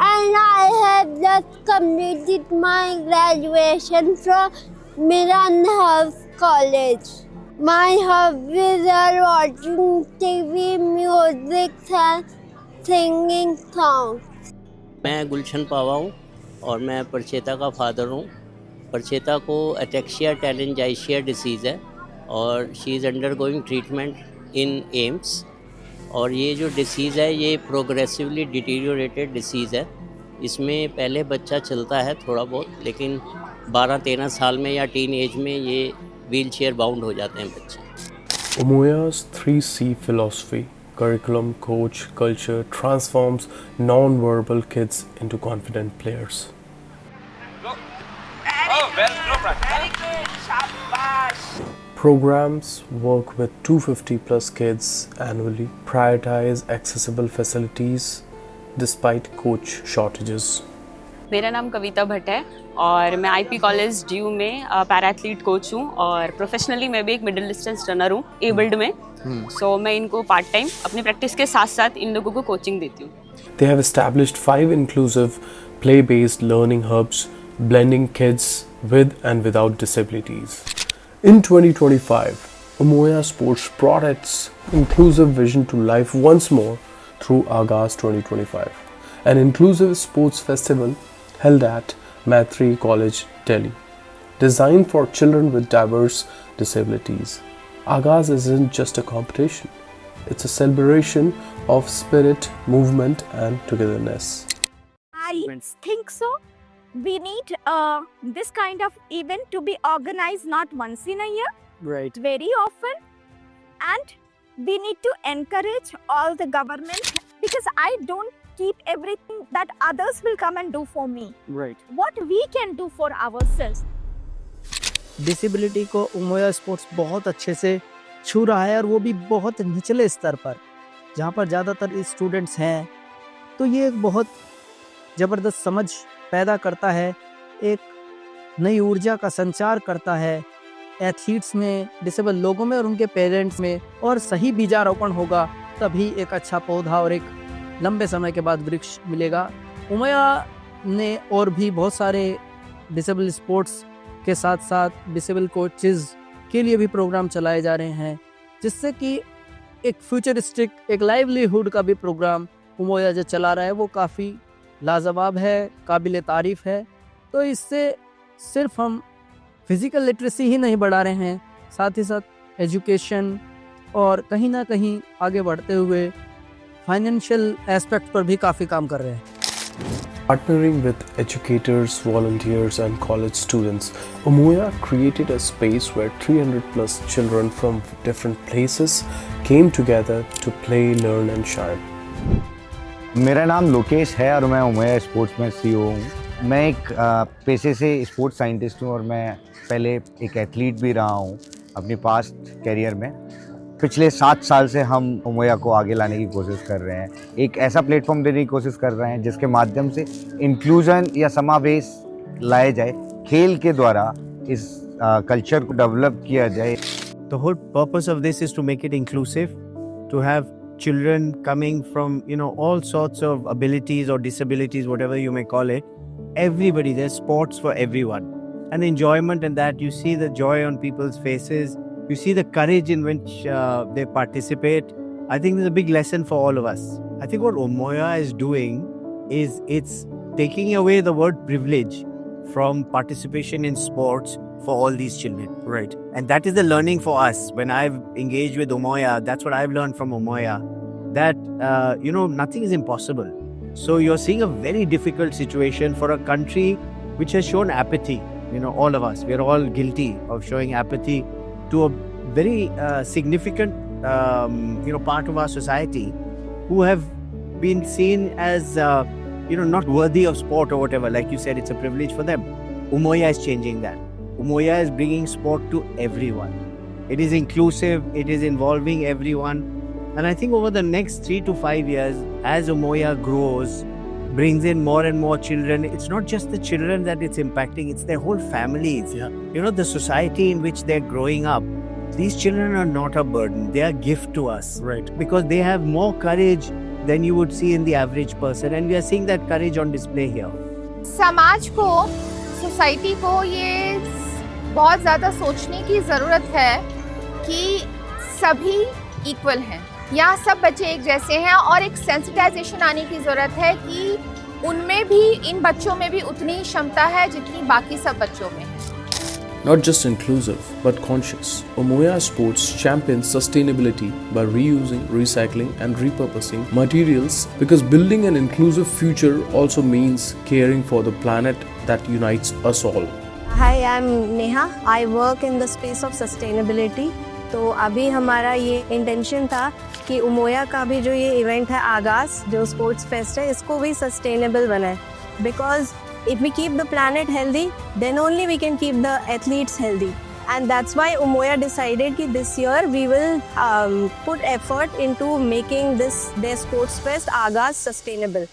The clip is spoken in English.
and I have just completed my graduation from Miran House College. My hobbies are watching TV, music and singing songs. मैं गुलशन पावा हूँ और मैं परचेता का father हूँ। परचेता को एटेक्सिया टेलेंजाइशिया डिसीज़ है और she is undergoing treatment in AIIMS. और ये जो डिसीज़ है ये प्रोग्रेसिवली डिटीरियोरेटेड डिसीज़ है। इसमें पहले बच्चा चलता है थोड़ा बहुत, लेकिन 12-13 साल में या टीन एज में ये व्हील चेयर बाउंड हो जाते हैं बच्चे। Umoya's 3C philosophy, curriculum, coach, culture, transforms non-verbal kids into confident players. Programs work with 250 plus kids annually, prioritize accessible facilities despite coach shortages. मेरा नाम कविता भट्ट है और मैं आईपी कॉलेज ड्यू में पैरा एथलीट कोच हूँ और प्रोफेशनली मैं भी एक मिडिल डिस्टेंस रनर हूँ एबल्ड में। सो मैं इनको पार्ट टाइम अपनी प्रैक्टिस के साथ साथ इन लोगों को कोचिंग देती हूँ। They have established 5 inclusive play-based learning hubs blending kids with and without disabilities. In 2025, Umoya Sports brought its inclusive vision to life once more through Aagaaz 2025, an inclusive sports festival held at Maitri College, Delhi, designed for children with diverse disabilities. Aagaaz isn't just a competition, it's a celebration of spirit, movement and togetherness. I think so. We need this kind of event to be organized not once in a year, Right. very often, and we need to encourage all the government because I don't keep everything that others will come and do for me. Right. What we can do for ourselves. Disability को उमोया sports बहुत अच्छे से छू रहा है और वो भी बहुत निचले स्तर पर, जहाँ पर ज़्यादातर स्टूडेंट्स हैं। तो ये एक बहुत ज़बरदस्त समझ पैदा करता है, एक नई ऊर्जा का संचार करता है एथलीट्स में, डिसेबल लोगों में और उनके पेरेंट्स में। और सही बीजारोपण होगा तभी एक अच्छा पौधा और एक लंबे समय के बाद वृक्ष मिलेगा। उमोया ने और भी बहुत सारे डिसेबल स्पोर्ट्स के साथ साथ डिसेबल कोचेस के लिए भी प्रोग्राम चलाए जा रहे हैं, जिससे कि एक फ्यूचरिस्टिक, एक लाइवलीहुड का भी प्रोग्राम उमोया जो चला रहा है वो काफ़ी लाजवाब है, काबिल तारीफ़ है। तो इससे सिर्फ हम फिज़िकल लिटरेसी ही नहीं बढ़ा रहे हैं, साथ ही साथ एजुकेशन और कहीं ना कहीं आगे बढ़ते हुए फाइनेंशियल एस्पेक्ट पर भी काफ़ी काम कर रहे हैं। Partnering with educators, volunteers and college students, Umoya created a space where 300 plus children from different places came together to play, learn and shine. मेरा नाम लोकेश है और मैं उमोया स्पोर्ट्स में सीईओ हूँ। मैं एक पेशे से स्पोर्ट्स साइंटिस्ट हूँ और मैं पहले एक एथलीट भी रहा हूँ अपनी पास्ट करियर में। पिछले 7 साल से हम उमोया को आगे लाने की कोशिश कर रहे हैं, एक ऐसा प्लेटफॉर्म देने की कोशिश कर रहे हैं जिसके माध्यम से इंक्लूजन या समावेश लाया जाए, खेल के द्वारा इस कल्चर को डेवलप किया जाए। The whole purpose of this is to make it inclusive, to have children coming from, all sorts of abilities or disabilities, whatever you may call it. Everybody, there's sports for everyone. And the enjoyment in that, you see the joy on people's faces, you see the courage in which they participate. I think there's a big lesson for all of us. I think what Umoya is doing is it's taking away the word privilege from participation in sports for all these children. Right. And that is the learning for us. When I've engaged with Umoya, that's what I've learned from Umoya, that, nothing is impossible. So you're seeing a very difficult situation for a country which has shown apathy. All of us, we're all guilty of showing apathy to a very significant, part of our society who have been seen as, not worthy of sport or whatever. Like you said, it's a privilege for them. Umoya is changing that. Umoya is bringing sport to everyone. It is inclusive, it is involving everyone. And I think over the next 3 to 5 years, as Umoya grows, brings in more and more children, it's not just the children that it's impacting, it's their whole families. Yeah. The society in which they're growing up. These children are not a burden, they are a gift to us. Right. Because they have more courage, than you would see in the average person, and we are seeing that courage on display here. समाज को, society को ये बहुत ज़्यादा सोचने की ज़रूरत है कि सभी इक्वल हैं, यहाँ सब बच्चे एक जैसे हैं, और एक सेंसिटाइजेशन आने की ज़रूरत है कि उनमें भी, इन बच्चों में भी उतनी ही क्षमता है जितनी बाकी सब बच्चों में है. Not just inclusive, but conscious, Umoya Sports champions sustainability by reusing, recycling, and repurposing materials, because building an inclusive future also means caring for the planet that unites us all. Hi, I'm Neha. I work in the space of sustainability. तो अभी हमारा ये intention था कि उमोया का भी जो ये इवेंट है आगाज़, जो स्पोर्ट्स फेस्ट है, इसको भी सस्टेनेबल बनाए. Because if we keep the planet healthy, then only we can keep the athletes healthy. And that's why Umoya decided that this year we will put effort into making their sports fest Aagaaz sustainable.